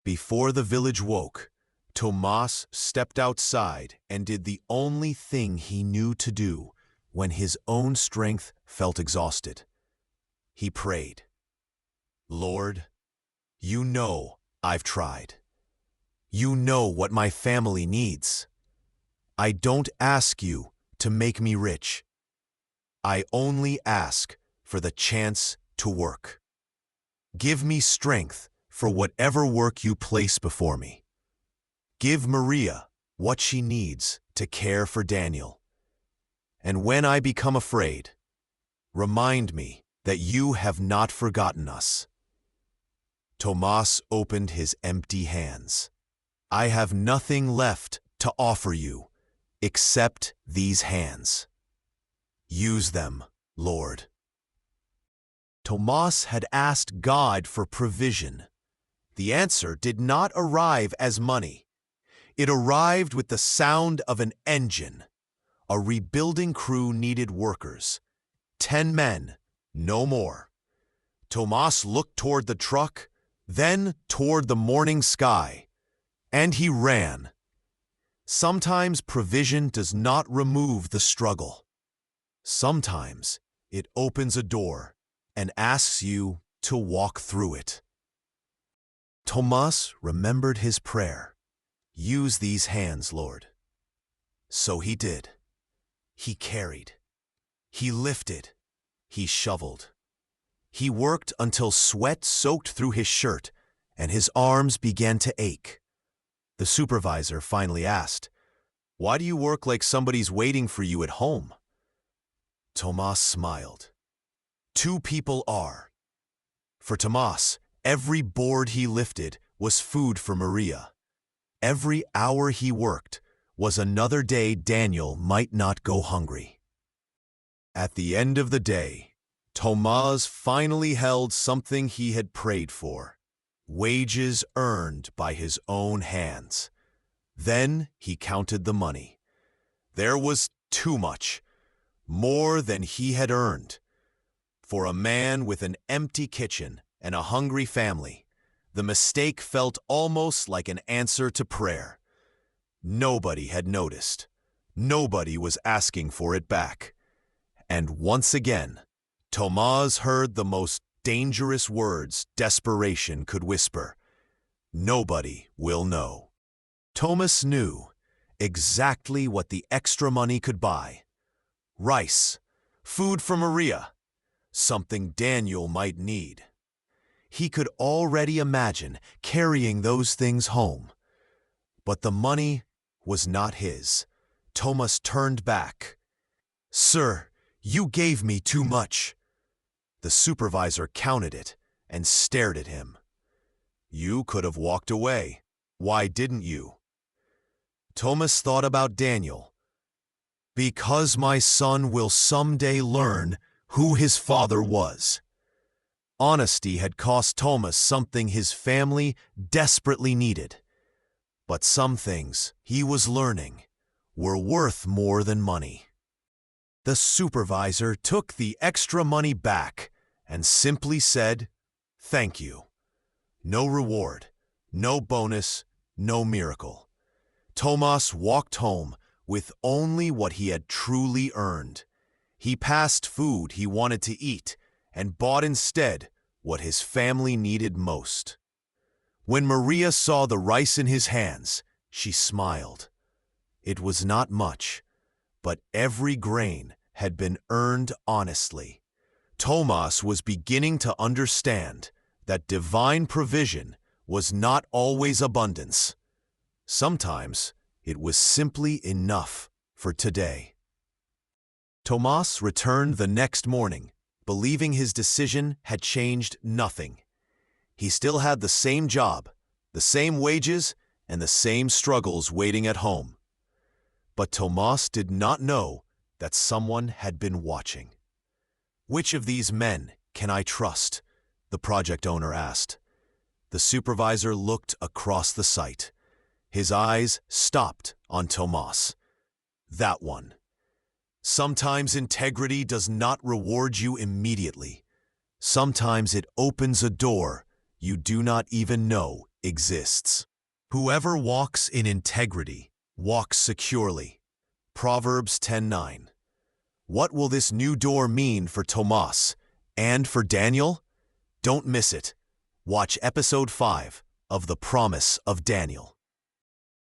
Before the village woke, Tomas stepped outside and did the only thing he knew to do when his own strength felt exhausted. He prayed, "Lord, you know I've tried. You know what my family needs. I don't ask you to make me rich. I only ask for the chance to work. Give me strength for whatever work you place before me. Give Maria what she needs to care for Daniel. And when I become afraid, remind me that you have not forgotten us." Tomas opened his empty hands. "I have nothing left to offer you except these hands. Use them, Lord." Tomas had asked God for provision. The answer did not arrive as money. It arrived with the sound of an engine. A rebuilding crew needed workers. 10 men, no more. Tomas looked toward the truck, then toward the morning sky, and he ran. Sometimes provision does not remove the struggle. Sometimes it opens a door and asks you to walk through it. Tomas remembered his prayer. "Use these hands, Lord." So he did. He carried. He lifted. He shoveled. He worked until sweat soaked through his shirt and his arms began to ache. The supervisor finally asked, "Why do you work like somebody's waiting for you at home?" Tomas smiled. 2 people are. For Tomas, every board he lifted was food for Maria. Every hour he worked was another day Daniel might not go hungry. At the end of the day, Tomas finally held something he had prayed for: wages earned by his own hands. Then he counted the money. There was too much, more than he had earned. For a man with an empty kitchen and a hungry family, the mistake felt almost like an answer to prayer. Nobody had noticed. Nobody was asking for it back. And once again, Tomas heard the most dangerous words desperation could whisper: "Nobody will know." Tomas knew exactly what the extra money could buy: rice, food for Maria, something Daniel might need. He could already imagine carrying those things home. But the money was not his. Tomas turned back. "Sir, you gave me too much." The supervisor counted it and stared at him. "You could have walked away. Why didn't you?" Tomas thought about Daniel. "Because my son will someday learn who his father was." Honesty had cost Tomas something his family desperately needed. But some things he was learning were worth more than money. The supervisor took the extra money back and simply said, "Thank you." No reward, no bonus, no miracle. Tomas walked home with only what he had truly earned. He passed food he wanted to eat and bought instead what his family needed most. When Maria saw the rice in his hands, she smiled. It was not much, but every grain had been earned honestly. Tomas was beginning to understand that divine provision was not always abundance. Sometimes it was simply enough for today. Tomas returned the next morning, believing his decision had changed nothing. He still had the same job, the same wages, and the same struggles waiting at home. But Tomas did not know that someone had been watching. "Which of these men can I trust?" the project owner asked. The supervisor looked across the site. His eyes stopped on Tomas. "That one. Sometimes integrity does not reward you immediately. Sometimes it opens a door you do not even know exists. Whoever walks in integrity walks securely. Proverbs 10:9. What will this new door mean for Tomas and for Daniel? Don't miss it. Watch episode 5 of The Promise of Daniel.